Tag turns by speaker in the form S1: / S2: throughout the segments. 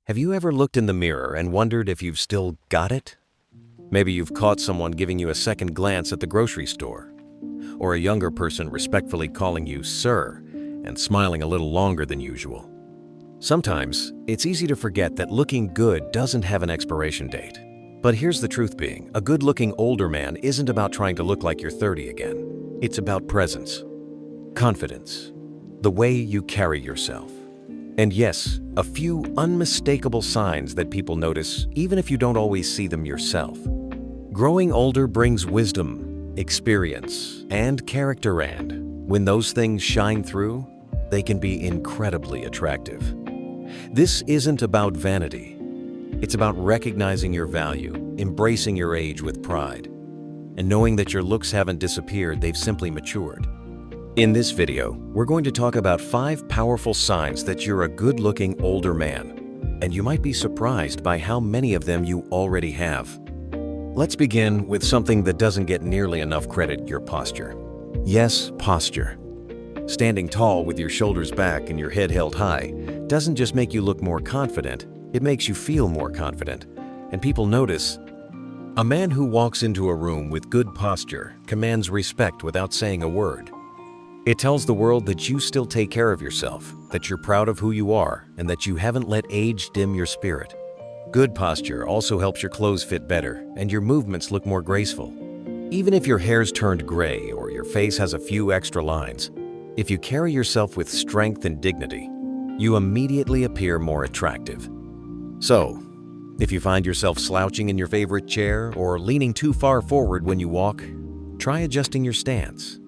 S1: Have you ever looked in the mirror and wondered if you've still got it? Maybe you've caught someone giving you a second glance at the grocery store, or a younger person respectfully calling you sir and smiling a little longer than usual. Sometimes, it's easy to forget that looking good doesn't have an expiration date. But here's the truth being, a good-looking older man isn't about trying to look like you're 30 again. It's about presence, confidence, the way you carry yourself. And yes, a few unmistakable signs that people notice even if you don't always see them yourself. Growing older brings wisdom, experience, and character, and when those things shine through, they can be incredibly attractive. This isn't about vanity. It's about recognizing your value, embracing your age with pride, and knowing that your looks haven't disappeared, they've simply matured. In this video, we're going to talk about 5 powerful signs that you're a good-looking older man, and you might be surprised by how many of them you already have. Let's begin with something that doesn't get nearly enough credit: your posture. Yes, posture. Standing tall with your shoulders back and your head held high doesn't just make you look more confident, it makes you feel more confident, and people notice. A man who walks into a room with good posture commands respect without saying a word. It tells the world that you still take care of yourself, that you're proud of who you are, and that you haven't let age dim your spirit. Good posture also helps your clothes fit better and your movements look more graceful. Even if your hair's turned gray or your face has a few extra lines, if you carry yourself with strength and dignity, you immediately appear more attractive. So, if you find yourself slouching in your favorite chair or leaning too far forward when you walk, try adjusting your stance.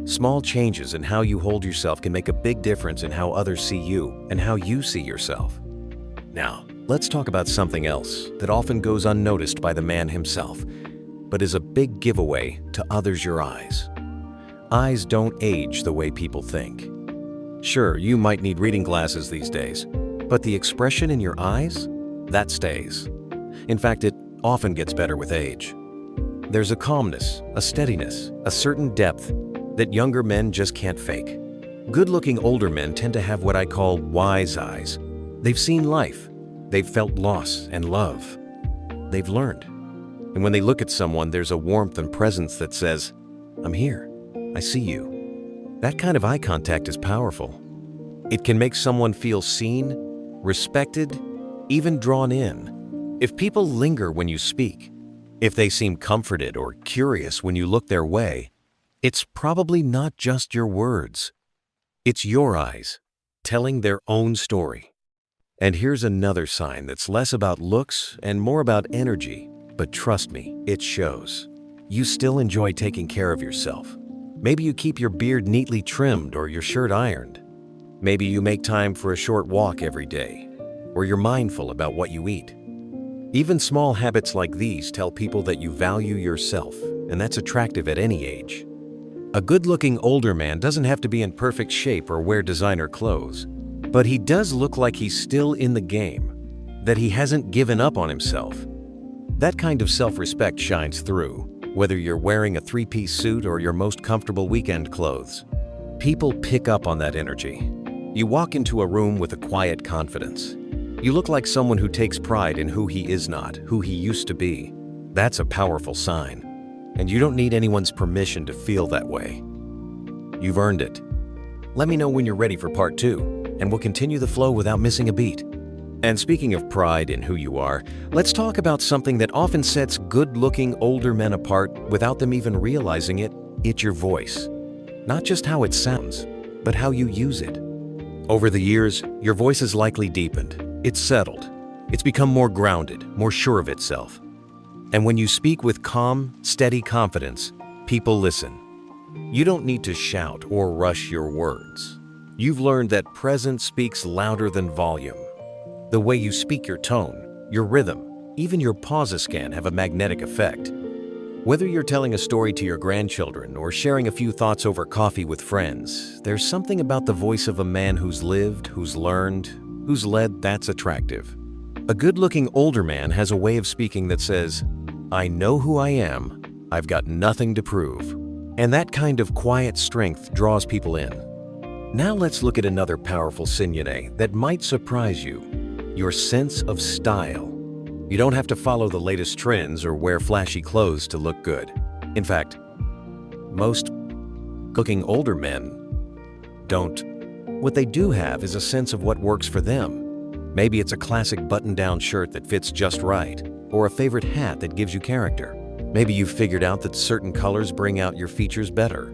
S1: Small changes in how you hold yourself can make a big difference in how others see you and how you see yourself. Now, let's talk about something else that often goes unnoticed by the man himself, but is a big giveaway to others: your eyes. Eyes don't age the way people think. Sure, you might need reading glasses these days, but the expression in your eyes, that stays. In fact, it often gets better with age. There's a calmness, a steadiness, a certain depth that younger men just can't fake. Good-looking older men tend to have what I call wise eyes. They've seen life, they've felt loss and love, they've learned. And when they look at someone, there's a warmth and presence that says, "I'm here, I see you." That kind of eye contact is powerful. It can make someone feel seen, respected, even drawn in. If people linger when you speak, if they seem comforted or curious when you look their way, it's probably not just your words. It's your eyes, telling their own story. And here's another sign that's less about looks and more about energy, but trust me, it shows. You still enjoy taking care of yourself. Maybe you keep your beard neatly trimmed or your shirt ironed. Maybe you make time for a short walk every day, or you're mindful about what you eat. Even small habits like these tell people that you value yourself, and that's attractive at any age. A good-looking older man doesn't have to be in perfect shape or wear designer clothes, but he does look like he's still in the game, that he hasn't given up on himself. That kind of self-respect shines through, whether you're wearing a 3-piece suit or your most comfortable weekend clothes. People pick up on that energy. You walk into a room with a quiet confidence. You look like someone who takes pride in who he is not, who he used to be. That's a powerful sign. And you don't need anyone's permission to feel that way. You've earned it. Let me know when you're ready for part 2, and we'll continue the flow without missing a beat. And speaking of pride in who you are, let's talk about something that often sets good-looking older men apart without them even realizing it. It's your voice. Not just how it sounds, but how you use it. Over the years, your voice has likely deepened. It's settled. It's become more grounded, more sure of itself. And when you speak with calm, steady confidence, people listen. You don't need to shout or rush your words. You've learned that presence speaks louder than volume. The way you speak, your tone, your rhythm, even your pauses can have a magnetic effect. Whether you're telling a story to your grandchildren or sharing a few thoughts over coffee with friends, there's something about the voice of a man who's lived, who's learned, who's led that's attractive. A good-looking older man has a way of speaking that says, "I know who I am, I've got nothing to prove." And that kind of quiet strength draws people in. Now let's look at another powerful signal that might surprise you: your sense of style. You don't have to follow the latest trends or wear flashy clothes to look good. In fact, most looking older men don't. What they do have is a sense of what works for them. Maybe it's a classic button-down shirt that fits just right, or a favorite hat that gives you character. Maybe you've figured out that certain colors bring out your features better,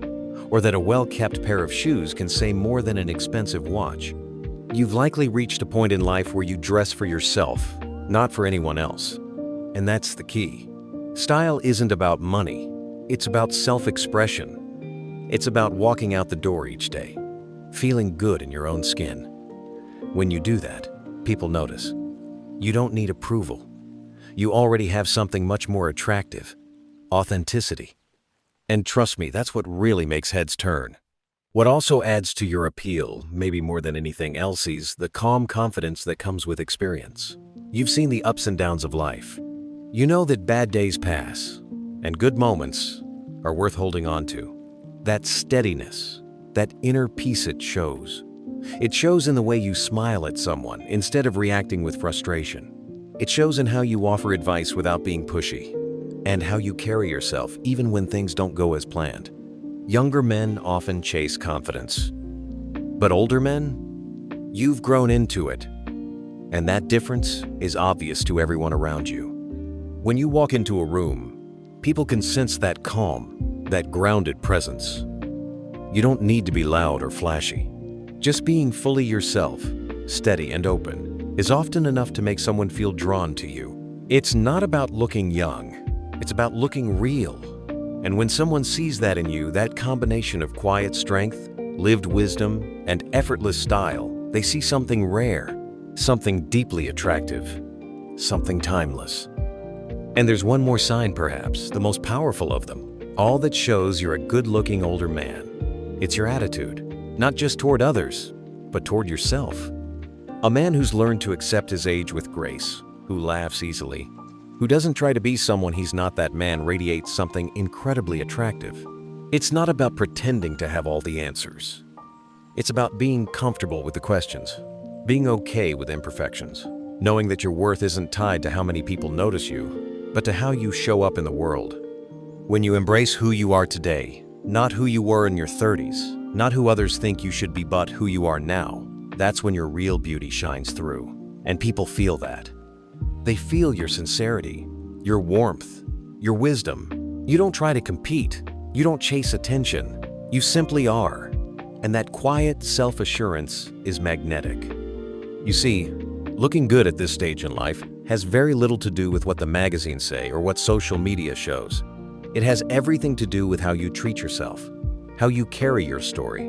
S1: or that a well-kept pair of shoes can say more than an expensive watch. You've likely reached a point in life where you dress for yourself, not for anyone else. And that's the key. Style isn't about money. It's about self-expression. It's about walking out the door each day, feeling good in your own skin. When you do that, people notice. You don't need approval. You already have something much more attractive: authenticity. And trust me, that's what really makes heads turn. What also adds to your appeal, maybe more than anything else, is the calm confidence that comes with experience. You've seen the ups and downs of life. You know that bad days pass, and good moments are worth holding on to. That steadiness, that inner peace it shows. It shows in the way you smile at someone instead of reacting with frustration. It shows in how you offer advice without being pushy, and how you carry yourself even when things don't go as planned. Younger men often chase confidence, but older men, you've grown into it, and that difference is obvious to everyone around you. When you walk into a room, people can sense that calm, that grounded presence. You don't need to be loud or flashy. Just being fully yourself, steady and open, is often enough to make someone feel drawn to you. It's not about looking young, it's about looking real. And when someone sees that in you, that combination of quiet strength, lived wisdom, and effortless style, they see something rare, something deeply attractive, something timeless. And there's one more sign, perhaps, the most powerful of them. All that shows you're a good-looking older man. It's your attitude, not just toward others, but toward yourself. A man who's learned to accept his age with grace, who laughs easily, who doesn't try to be someone he's not, that man radiates something incredibly attractive. It's not about pretending to have all the answers. It's about being comfortable with the questions, being okay with imperfections, knowing that your worth isn't tied to how many people notice you, but to how you show up in the world. When you embrace who you are today, not who you were in your 30s, not who others think you should be, but who you are now, that's when your real beauty shines through. And people feel that. They feel your sincerity, your warmth, your wisdom. You don't try to compete. You don't chase attention. You simply are. And that quiet self-assurance is magnetic. You see, looking good at this stage in life has very little to do with what the magazines say or what social media shows. It has everything to do with how you treat yourself, how you carry your story,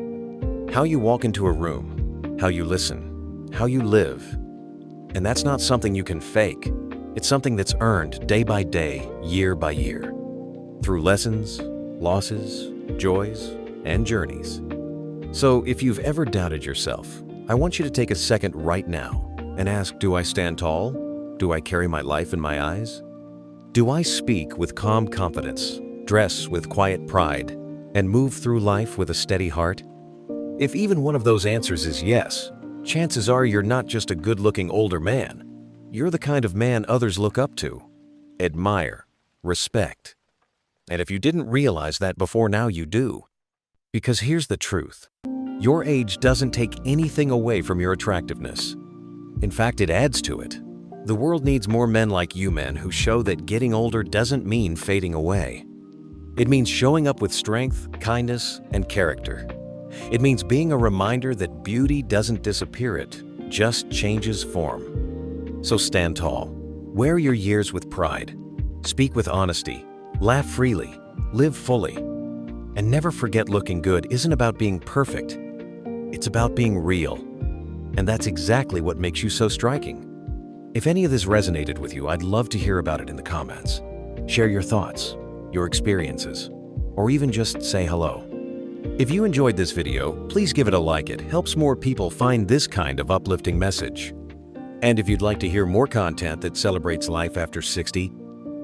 S1: how you walk into a room, how you listen, how you live. And that's not something you can fake. It's something that's earned day by day, year by year, through lessons, losses, joys, and journeys. So if you've ever doubted yourself, I want you to take a second right now and ask, do I stand tall? Do I carry my life in my eyes? Do I speak with calm confidence, dress with quiet pride, and move through life with a steady heart? If even one of those answers is yes, chances are you're not just a good-looking older man. You're the kind of man others look up to, admire, respect. And if you didn't realize that before, now you do. Because here's the truth. Your age doesn't take anything away from your attractiveness. In fact, it adds to it. The world needs more men like you, men who show that getting older doesn't mean fading away. It means showing up with strength, kindness, and character. It means being a reminder that beauty doesn't disappear, it just changes form. So stand tall, wear your years with pride, speak with honesty, laugh freely, live fully. And never forget, looking good isn't about being perfect. It's about being real. And that's exactly what makes you so striking. If any of this resonated with you, I'd love to hear about it in the comments. Share your thoughts, your experiences, or even just say hello. If you enjoyed this video, please give it a like. It helps more people find this kind of uplifting message. And if you'd like to hear more content that celebrates life after 60,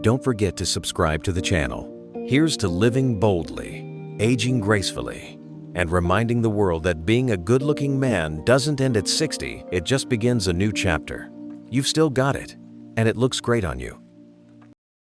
S1: don't forget to subscribe to the channel. Here's to living boldly, aging gracefully, and reminding the world that being a good-looking man doesn't end at 60, it just begins a new chapter. You've still got it, and it looks great on you.